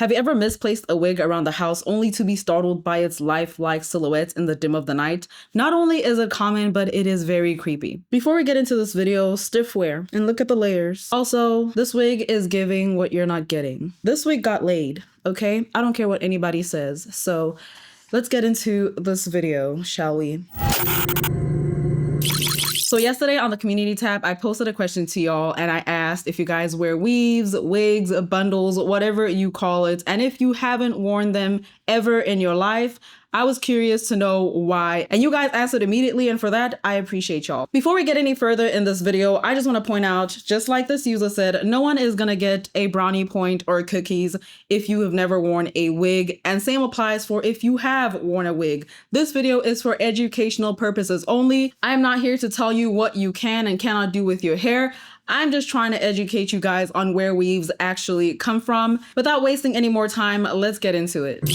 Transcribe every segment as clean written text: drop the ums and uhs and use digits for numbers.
Have you ever misplaced a wig around the house only to be startled by its lifelike silhouette in the dim of the night? Not only is it common, but it is very creepy. Before we get into this video, stiff wear and look at the layers. Also, this wig is giving what you're not getting. This wig got laid, okay? I don't care what anybody says. So let's get into this video, shall we? So yesterday on the community tab, I posted a question to y'all and I asked if you guys wear weaves, wigs, bundles, whatever you call it. And if you haven't worn them ever in your life, I was curious to know why, and you guys answered immediately, and for that, I appreciate y'all. Before we get any further in this video, I just want to point out, just like this user said, no one is gonna get a brownie point or cookies if you have never worn a wig, and same applies for if you have worn a wig. This video is for educational purposes only. I'm not here to tell you what you can and cannot do with your hair. I'm just trying to educate you guys on where weaves actually come from. Without wasting any more time, let's get into it.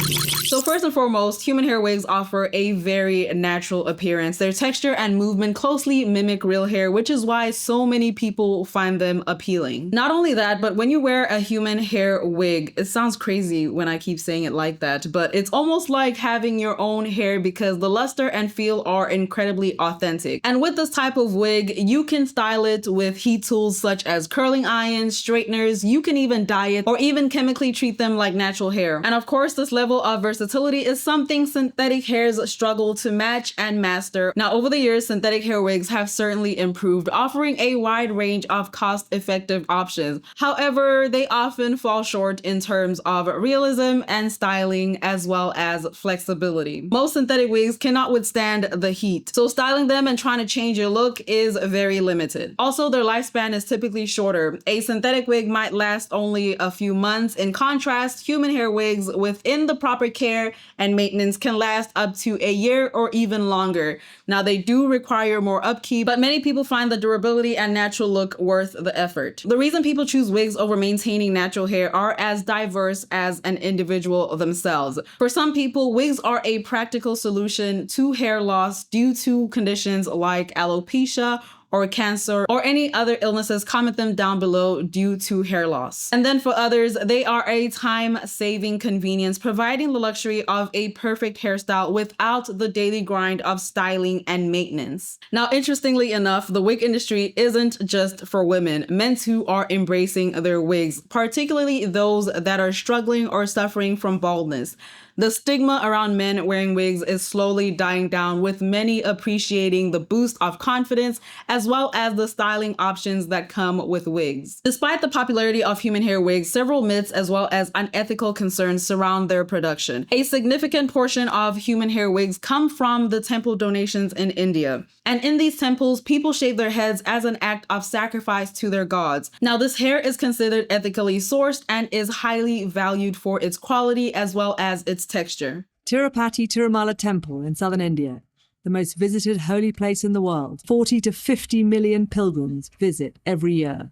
So first and foremost, human hair wigs offer a very natural appearance. Their texture and movement closely mimic real hair, which is why so many people find them appealing. Not only that, but when you wear a human hair wig, it sounds crazy when I keep saying it like that, but it's almost like having your own hair because the luster and feel are incredibly authentic. And with this type of wig, you can style it with heat tools such as curling irons, straighteners, you can even dye it or even chemically treat them like natural hair. And of course, this level of versatility is something synthetic hairs struggle to match and master. Now, over the years, synthetic hair wigs have certainly improved, offering a wide range of cost-effective options. However, they often fall short in terms of realism and styling as well as flexibility. Most synthetic wigs cannot withstand the heat, so styling them and trying to change your look is very limited. Also, their lifespan is typically shorter. A synthetic wig might last only a few months. In contrast, human hair wigs within the proper care and maintenance can last up to a year or even longer. Now, they do require more upkeep, but many people find the durability and natural look worth the effort. The reason people choose wigs over maintaining natural hair are as diverse as an individual themselves. For some people, wigs are a practical solution to hair loss due to conditions like alopecia or cancer or any other illnesses. Comment them down below due to hair loss. And then for others, they are a time-saving convenience, providing the luxury of a perfect hairstyle without the daily grind of styling and maintenance. Now, interestingly enough, the wig industry isn't just for women. Men too are embracing their wigs, particularly those that are struggling or suffering from baldness. The stigma around men wearing wigs is slowly dying down, with many appreciating the boost of confidence as well as the styling options that come with wigs. Despite the popularity of human hair wigs, several myths as well as unethical concerns surround their production. A significant portion of human hair wigs come from the temple donations in India. And in these temples, people shave their heads as an act of sacrifice to their gods. Now, this hair is considered ethically sourced and is highly valued for its quality as well as its texture. Tirupati Tirumala Temple in southern India, the most visited holy place in the world. 40 to 50 million pilgrims visit every year.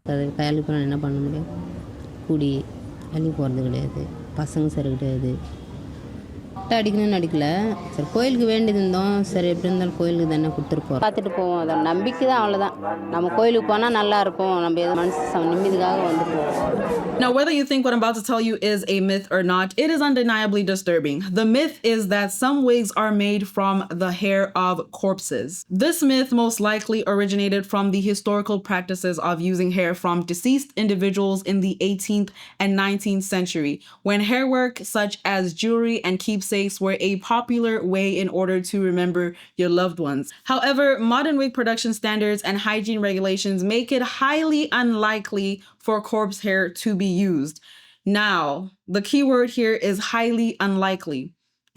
அடிக்கணும்னு அடிக்கல சரி கோயிலுக்கு வேண்டியிருந்தோம் சரி எப்படி இருந்தாலும் கோயிலுக்கு தானே கொடுத்துருப்போம் பார்த்துட்டு போவோம் அதை நம்பிக்கை தான் அவ்வளோதான் நம்ம கோயிலுக்கு போனால் நல்லா இருக்கும் நம்ம மனசு நிம்மதிக்காக வந்து போவோம். Now, whether you think what I'm about to tell you is a myth or not, it is undeniably disturbing. The myth is that some wigs are made from the hair of corpses. This myth most likely originated from the historical practices of using hair from deceased individuals in the 18th and 19th century, when hair work such as jewelry and keepsakes were a popular way in order to remember your loved ones. However, modern wig production standards and hygiene regulations make it highly unlikely for corpse hair to be used. Now, the key word here is highly unlikely.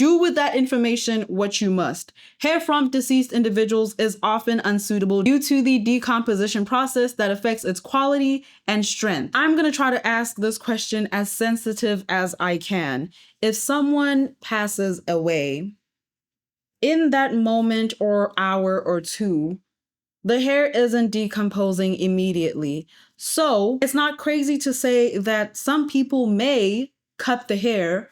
Do with that information what you must. Hair from deceased individuals is often unsuitable due to the decomposition process that affects its quality and strength. I'm going to try to ask this question as sensitive as I can. If someone passes away, in that moment or hour or two, the hair isn't decomposing immediately. So it's not crazy to say that some people may cut the hair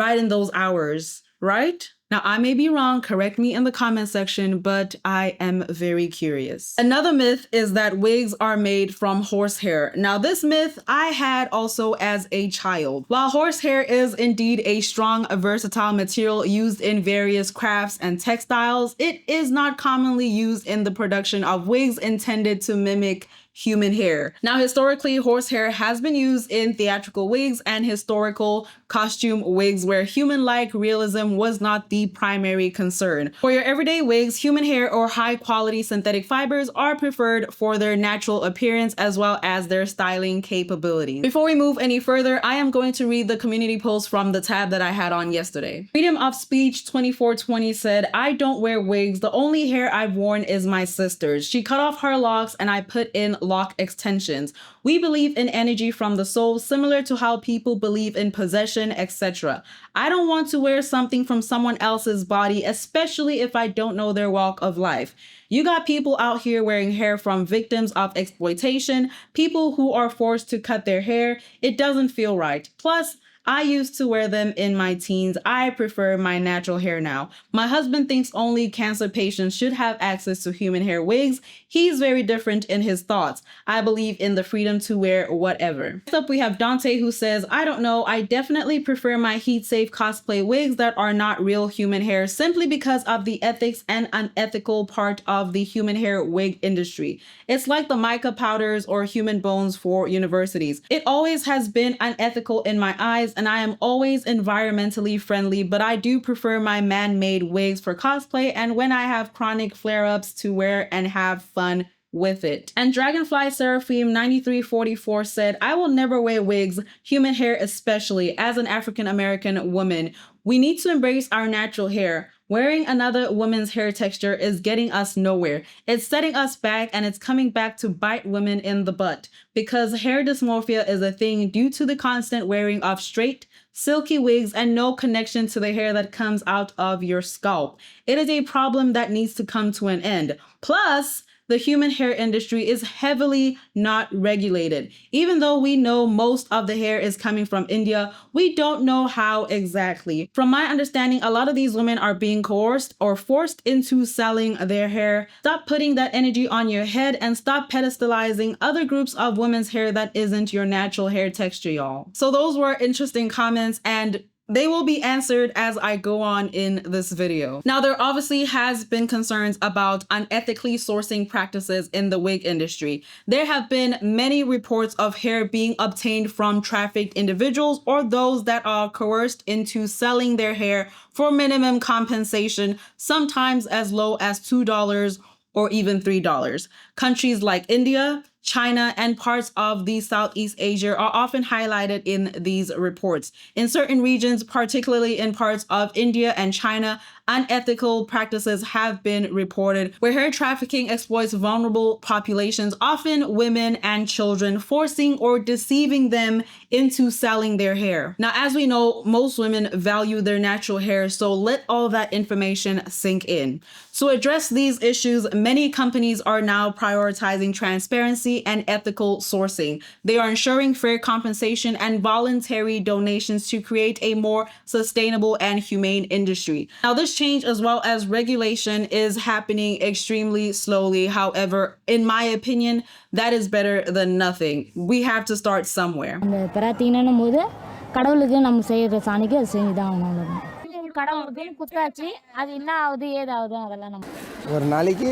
right in those hours, right? Now, I may be wrong, correct me in the comment section, but I am very curious. Another myth is that wigs are made from horsehair. Now, this myth I had also as a child. While horsehair is indeed a strong, versatile material used in various crafts and textiles, it is not commonly used in the production of wigs intended to mimic human hair. Now, historically, horsehair has been used in theatrical wigs and historical costume wigs where human-like realism was not the primary concern. For your everyday wigs, human hair or high-quality synthetic fibers are preferred for their natural appearance as well as their styling capabilities. Before we move any further, I am going to read the community post from the tab that I had on yesterday. Freedom of Speech 2420 said, "I don't wear wigs. The only hair I've worn is my sister's. She cut off her locks and I put in lock extensions. We believe in energy from the soul, similar to how people believe in possession, etc. I don't want to wear something from someone else's body, especially if I don't know their walk of life. You got people out here wearing hair from victims of exploitation, people who are forced to cut their hair. It doesn't feel right. Plus, I used to wear them in my teens. I prefer my natural hair now. My husband thinks only cancer patients should have access to human hair wigs. He's very different in his thoughts. I believe in the freedom to wear whatever." Next up, we have Dante who says, "I don't know. I definitely prefer my heat-safe cosplay wigs that are not real human hair simply because of the ethics and unethical part of the human hair wig industry. It's like the mica powders or human bones for universities. It always has been unethical in my eyes, and I am always environmentally friendly, but I do prefer my man-made wigs for cosplay and when I have chronic flare-ups to wear and have fun with it." And Dragonfly Seraphim 9344 said, "I will never wear wigs, human hair especially, as an African American woman. We need to embrace our natural hair. Wearing another woman's hair texture is getting us nowhere. It's setting us back and it's coming back to bite women in the butt because hair dysmorphia is a thing due to the constant wearing of straight, silky wigs and no connection to the hair that comes out of your scalp. It is a problem that needs to come to an end. Plus, the human hair industry is heavily not regulated. Even though we know most of the hair is coming from India, we don't know how exactly. From my understanding, a lot of these women are being coerced or forced into selling their hair. Stop putting that energy on your head and stop pedestalizing other groups of women's hair that isn't your natural hair texture, y'all." So those were interesting comments, and they will be answered as I go on in this video. Now, there obviously has been concerns about unethically sourcing practices in the wig industry. There have been many reports of hair being obtained from trafficked individuals or those that are coerced into selling their hair for minimum compensation, sometimes as low as $2 or even $3. Countries like India, China, and parts of the Southeast Asia are often highlighted in these reports. In certain regions, particularly in parts of India and China, unethical practices have been reported where hair trafficking exploits vulnerable populations, often women and children, forcing or deceiving them into selling their hair. Now, as we know, most women value their natural hair, so let all that information sink in. To address these issues, many companies are now prioritizing transparency and ethical sourcing. They are ensuring fair compensation and voluntary donations to create a more sustainable and humane industry. Now, this change as well as regulation is happening extremely slowly. However, in my opinion, that is better than nothing. We have to start somewhere. அந்த பிரார்த்தனைன்னும் போது கடவுளுக்கு நம்ம செய்யற சாணிக்கு அது செஞ்சுதான் ஆகணும் அவ்வளவுதான். கடவுளுக்கு குத்தாச்சு அது என்ன ஆகுது ஏதாவது அதெல்லாம் நம்ம ஒரு நாளைக்கு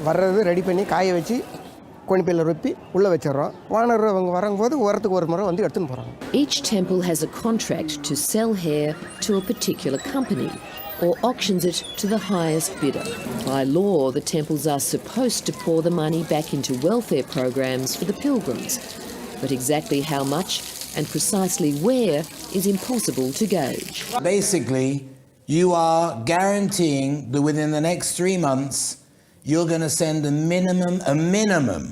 வர்றது ரெடி பண்ணி காய வச்சு கோணிப்பையில் ரொப்பி உள்ளே வச்சிடறோம். வானர் அவங்க வரும்போது வாரத்துக்கு ஒரு முறை வந்து எடுத்துன்னு போகிறாங்க. Each temple has a contract to sell hair to a particular company or auctions it to the highest bidder. By law, the temples are supposed to pour the money back into welfare programs for the pilgrims. But exactly how much and precisely where is impossible to gauge. Basically, you are guaranteeing that within the next 3 months, you're going to send a minimum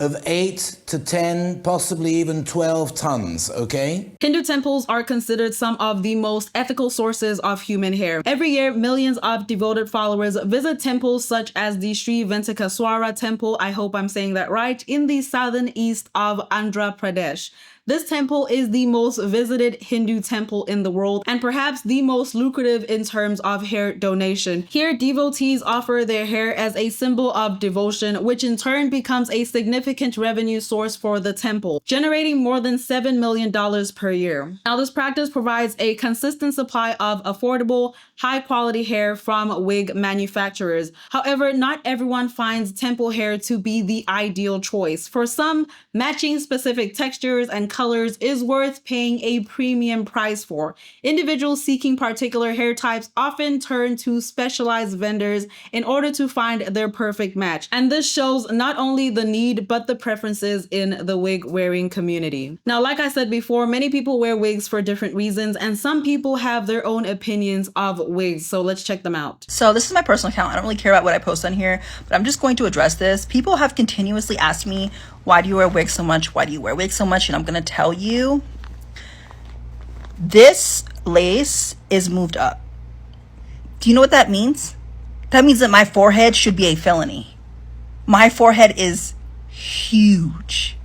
of 8 to 10, possibly even 12 tons, okay? Hindu temples are considered some of the most ethical sources of human hair. Every year, millions of devoted followers visit temples such as the Sri Venkateswara temple, I hope I'm saying that right, in the southern east of Andhra Pradesh. This temple is the most visited Hindu temple in the world and perhaps the most lucrative in terms of hair donation. Here, devotees offer their hair as a symbol of devotion, which in turn becomes a significant revenue source for the temple, generating more than $7 million per year. Now, this practice provides a consistent supply of affordable, high-quality hair from wig manufacturers. However, not everyone finds temple hair to be the ideal choice. For some, matching specific textures and colors is worth paying a premium price for. Individuals seeking particular hair types often turn to specialized vendors in order to find their perfect match. And this shows not only the need, but the preferences in the wig wearing community. Now, like I said before, many people wear wigs for different reasons, and some people have their own opinions of wigs. So let's check them out. So this is my personal account. I don't really care about what I post on here, but I'm just going to address this. People have continuously asked me, why do you wear wigs so much? Why do you wear wigs so much? And I'm going to tell you, this lace is moved up. Do you know what that means? That means that my forehead should be a felony. My forehead is huge.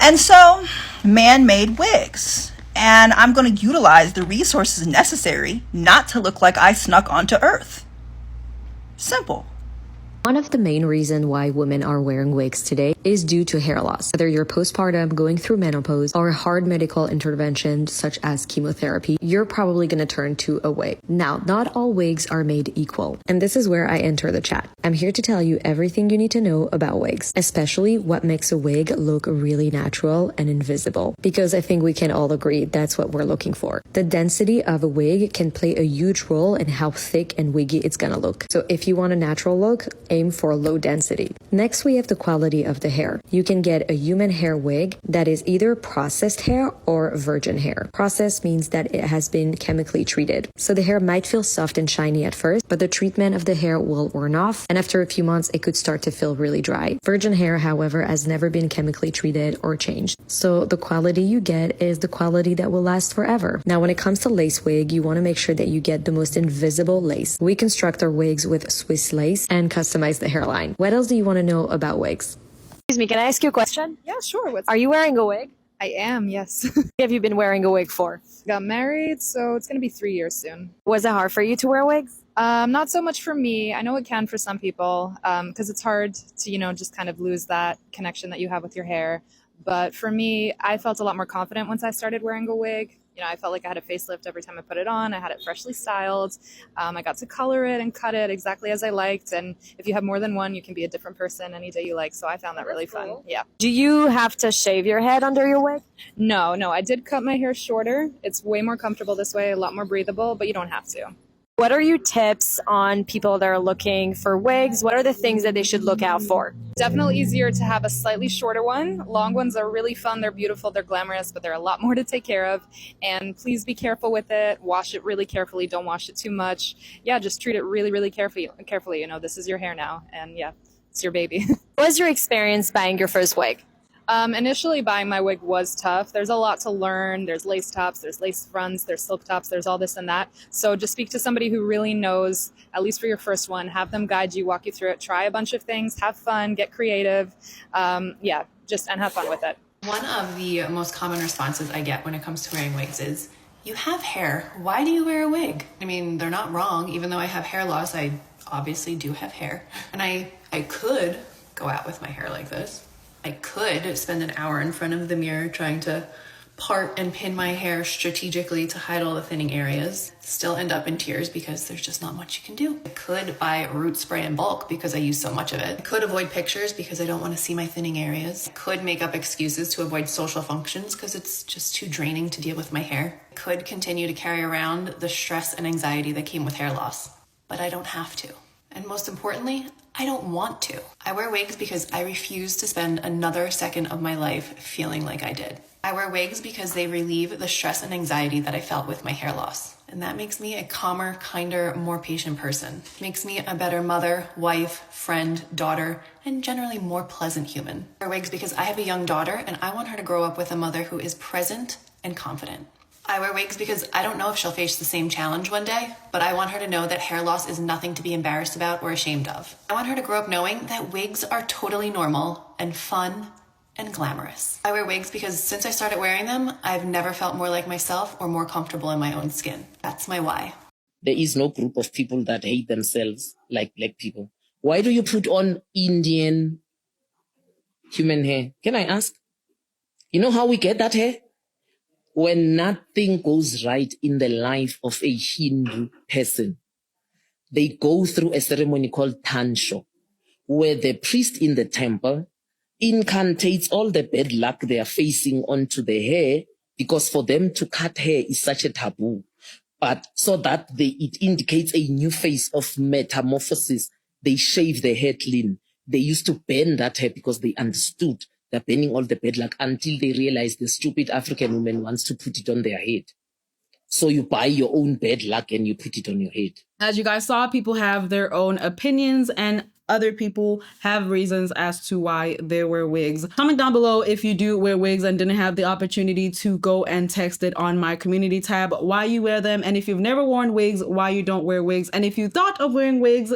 And so, man-made wigs. And I'm going to utilize the resources necessary not to look like I snuck onto Earth. Simple. One of the main reasons why women are wearing wigs today is due to hair loss. Whether you're postpartum, going through menopause, or hard medical interventions such as chemotherapy, you're probably going to turn to a wig. Now, not all wigs are made equal, and this is where I enter the chat. I'm here to tell you everything you need to know about wigs, especially what makes a wig look really natural and invisible, because I think we can all agree that's what we're looking for. The density of a wig can play a huge role in how thick and wiggy it's gonna look. So if you want a natural look, aim for low density. Next, we have the quality of the hair. You can get a human hair wig that is either processed hair or virgin hair. Processed means that it has been chemically treated. So the hair might feel soft and shiny at first, but the treatment of the hair will wear off, and after a few months, it could start to feel really dry. Virgin hair, however, has never been chemically treated or changed. So the quality you get is the quality that will last forever. Now, when it comes to lace wig, you want to make sure that you get the most invisible lace. We construct our wigs with Swiss lace and customize the hairline. What else do you want to know about wigs? Excuse me, can I ask you a question? Yeah, sure. Are you wearing a wig? I am, yes. Have you been wearing a wig for? Got married, so it's going to be 3 years soon. Was it hard for you to wear wigs? Not so much for me. I know it can for some people, because it's hard to, just kind of lose that connection that you have with your hair. But for me, I felt a lot more confident once I started wearing a wig. I felt like I had a facelift every time I put it on. I had it freshly styled. I got to color it and cut it exactly as I liked. And if you have more than one, you can be a different person any day you like. So I found that really fun. Yeah. Do you have to shave your head under your wig? No. I did cut my hair shorter. It's way more comfortable this way, a lot more breathable, but you don't have to. What are your tips on people that are looking for wigs? What are the things that they should look out for? Definitely easier to have a slightly shorter one. Long ones are really fun. They're beautiful. They're glamorous, but they're a lot more to take care of. And please be careful with it. Wash it really carefully. Don't wash it too much. Yeah, just treat it really, really carefully. This is your hair now. And yeah, it's your baby. What was your experience buying your first wig? Initially buying my wig was tough. There's a lot to learn. There's lace tops, there's lace fronts, there's silk tops, there's all this and that. So just speak to somebody who really knows, at least for your first one. Have them guide you, walk you through it, try a bunch of things, have fun, get creative. And have fun with it. One of the most common responses I get when it comes to wearing wigs is, you have hair, why do you wear a wig? I mean, they're not wrong. Even though I have hair loss, I obviously do have hair. And I could go out with my hair like this. I could spend an hour in front of the mirror trying to part and pin my hair strategically to hide all the thinning areas, still end up in tears because there's just not much you can do. I could buy root spray in bulk because I use so much of it. I could avoid pictures because I don't want to see my thinning areas. I could make up excuses to avoid social functions because it's just too draining to deal with my hair. I could continue to carry around the stress and anxiety that came with hair loss, but I don't have to. And most importantly, I don't want to. I wear wigs because I refuse to spend another second of my life feeling like I did. I wear wigs because they relieve the stress and anxiety that I felt with my hair loss. And that makes me a calmer, kinder, more patient person. Makes me a better mother, wife, friend, daughter, and generally more pleasant human. I wear wigs because I have a young daughter and I want her to grow up with a mother who is present and confident. I wear wigs because I don't know if she'll face the same challenge one day, but I want her to know that hair loss is nothing to be embarrassed about or ashamed of. I want her to grow up knowing that wigs are totally normal and fun and glamorous. I wear wigs because since I started wearing them, I've never felt more like myself or more comfortable in my own skin. That's my why. There is no group of people that hate themselves like black people. Why do you put on Indian human hair? Can I ask? You know how we get that hair? When nothing goes right in the life of a Hindu person, they go through a ceremony called Tansho, where the priest in the temple incantates all the bad luck they are facing onto the hair, because for them to cut hair is such a taboo. But so that it indicates a new phase of metamorphosis, they shave their hair clean. They used to burn that hair because they understood they're burning all the bad luck, until they realized the stupid African woman wants to put it on their head. So you buy your own bad luck and you put it on your head. As you guys saw, people have their own opinions and other people have reasons as to why they wear wigs. Comment down below if you do wear wigs and didn't have the opportunity to go and text it on my community tab why you wear them, and if you've never worn wigs, why you don't wear wigs, and if you thought of wearing wigs,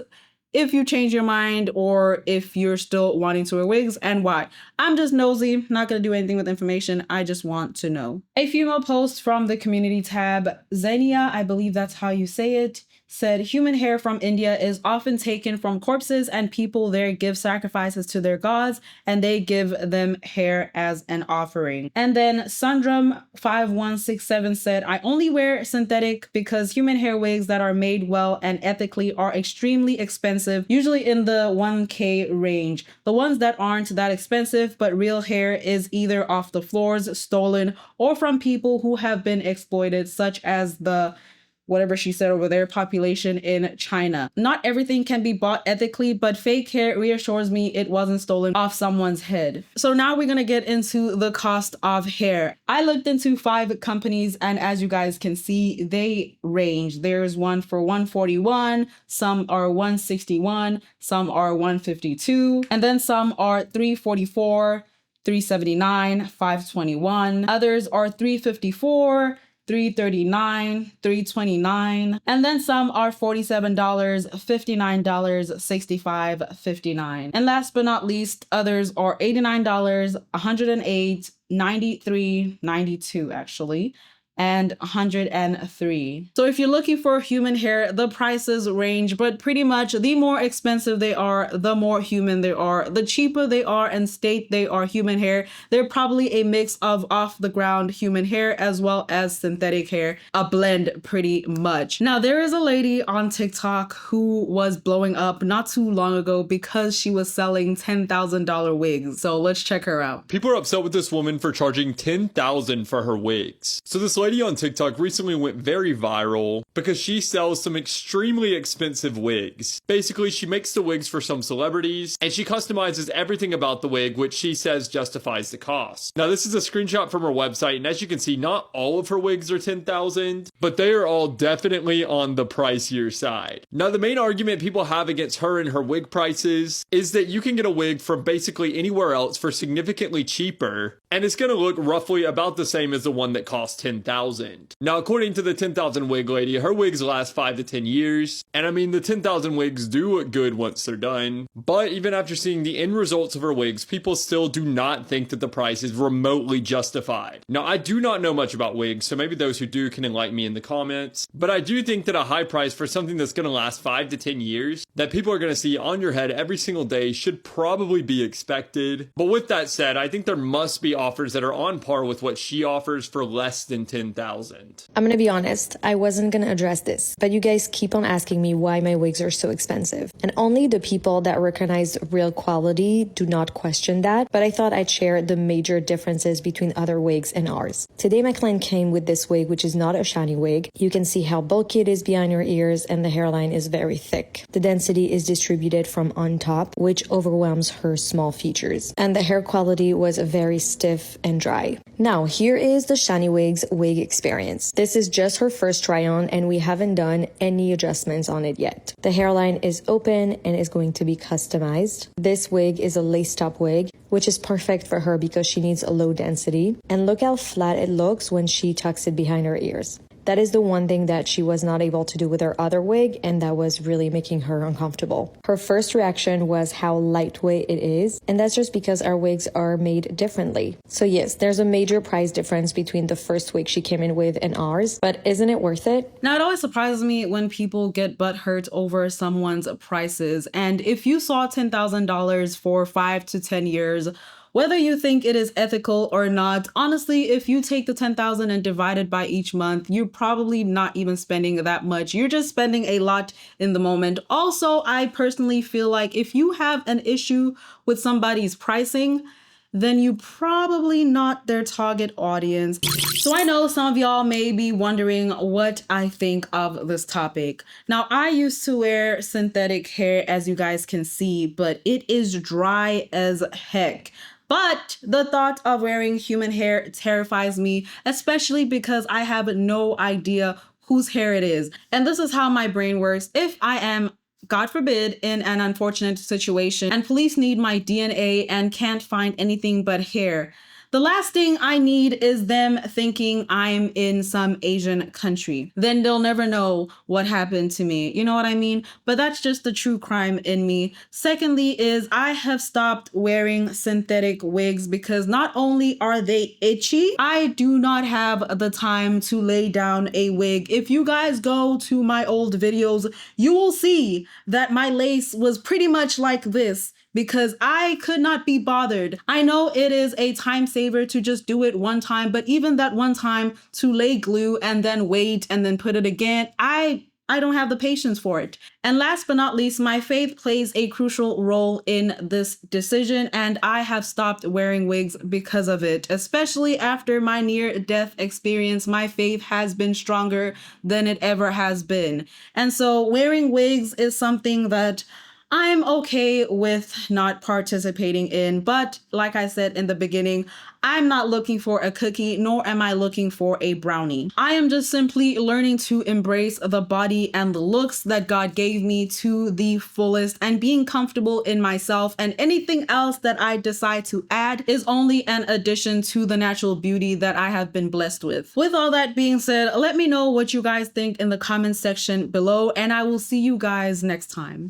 if you change your mind, or if you're still wanting to wear wigs and why. I'm just nosy, not gonna do anything with information. I just want to know. A female post from the community tab, Xenia, I believe that's how you say it, said human hair from India is often taken from corpses and people there give sacrifices to their gods and they give them hair as an offering. And then Sundram 5167 said, I only wear synthetic because human hair wigs that are made well and ethically are extremely expensive, usually in the 1K range. The ones that aren't that expensive but real hair is either off the floors, stolen, or from people who have been exploited, such as the whatever she said over there, population in China. Not everything can be bought ethically, but fake hair reassures me it wasn't stolen off someone's head. So now we're gonna get into the cost of hair. I looked into 5 companies, and as you guys can see, they range. There's one for $141, some are $161, some are $152, and then some are $344, $379, $521. Others are $354, $339, $329, and then some are $47, $59, $65, $59. And last but not least, others are $89, $108, $93, $92 actually, and $103. So if you're looking for human hair, the prices range, but pretty much the more expensive they are, the more human they are. The cheaper they are and state they are human hair, they're probably a mix of off the ground human hair as well as synthetic hair, a blend pretty much. Now there is a lady on TikTok who was blowing up not too long ago because she was selling $10,000 wigs. So let's check her out. People are upset with this woman for charging $10,000 for her wigs. So this lady on TikTok recently went very viral because she sells some extremely expensive wigs. Basically, she makes the wigs for some celebrities and she customizes everything about the wig, which she says justifies the cost. Now, this is a screenshot from her website, and as you can see, not all of her wigs are $10,000, but they are all definitely on the pricier side. Now, the main argument people have against her and her wig prices is that you can get a wig from basically anywhere else for significantly cheaper, and it's going to look roughly about the same as the one that costs $10,000. Now, according to the 10,000 wig lady, her wigs last 5 to 10 years. And I mean, the 10,000 wigs do look good once they're done. But even after seeing the end results of her wigs, people still do not think that the price is remotely justified. Now, I do not know much about wigs, so maybe those who do can enlighten me in the comments. But I do think that a high price for something that's going to last 5 to 10 years, that people are going to see on your head every single day, should probably be expected. But with that said, I think there must be offers that are on par with what she offers for less than $10,000. I'm gonna be honest, I wasn't gonna address this, but you guys keep on asking me why my wigs are so expensive. And only the people that recognize real quality do not question that, but I thought I'd share the major differences between other wigs and ours. Today my client came with this wig, which is not a shiny wig. You can see how bulky it is behind her ears, and the hairline is very thick. The density is distributed from on top, which overwhelms her small features. And the hair quality was very stiff and dry. Now, here is the Shiny Wigs wig experience. This is just her first try on and we haven't done any adjustments on it yet. The hairline is open and is going to be customized. This wig is a lace top wig, which is perfect for her because she needs a low density. And look how flat it looks when she tucks it behind her ears. That is the one thing that she was not able to do with her other wig, and that was really making her uncomfortable. Her first reaction was how lightweight it is, and that's just because our wigs are made differently. So yes, there's a major price difference between the first wig she came in with and ours, but isn't it worth it? Now, it always surprises me when people get butthurt over someone's prices, and if you saw $10,000 for 5 to 10 years, whether you think it is ethical or not, honestly, if you take the 10,000 and divide it by each month, you're probably not even spending that much. You're just spending a lot in the moment. Also, I personally feel like if you have an issue with somebody's pricing, then you probably not their target audience. So I know some of y'all may be wondering what I think of this topic. Now, I used to wear synthetic hair, as you guys can see, but it is dry as heck. But the thought of wearing human hair terrifies me, especially because I have no idea whose hair it is. And this is how my brain works. If I am, God forbid, in an unfortunate situation and police need my DNA and can't find anything but hair, the last thing I need is them thinking I'm in some Asian country. Then they'll never know what happened to me. You know what I mean? But that's just the true crime in me. Secondly is I have stopped wearing synthetic wigs because not only are they itchy, I do not have the time to lay down a wig. If you guys go to my old videos, you will see that my lace was pretty much like this, because I could not be bothered. I know it is a time saver to just do it one time, but even that one time to lay glue and then wait and then put it again, I don't have the patience for it. And last but not least, my faith plays a crucial role in this decision, and I have stopped wearing wigs because of it. Especially after my near-death experience, my faith has been stronger than it ever has been. And so wearing wigs is something that I'm okay with not participating in, but like I said in the beginning, I'm not looking for a cookie, nor am I looking for a brownie. I am just simply learning to embrace the body and the looks that God gave me to the fullest and being comfortable in myself, and anything else that I decide to add is only an addition to the natural beauty that I have been blessed with. With all that being said, let me know what you guys think in the comment section below, and I will see you guys next time.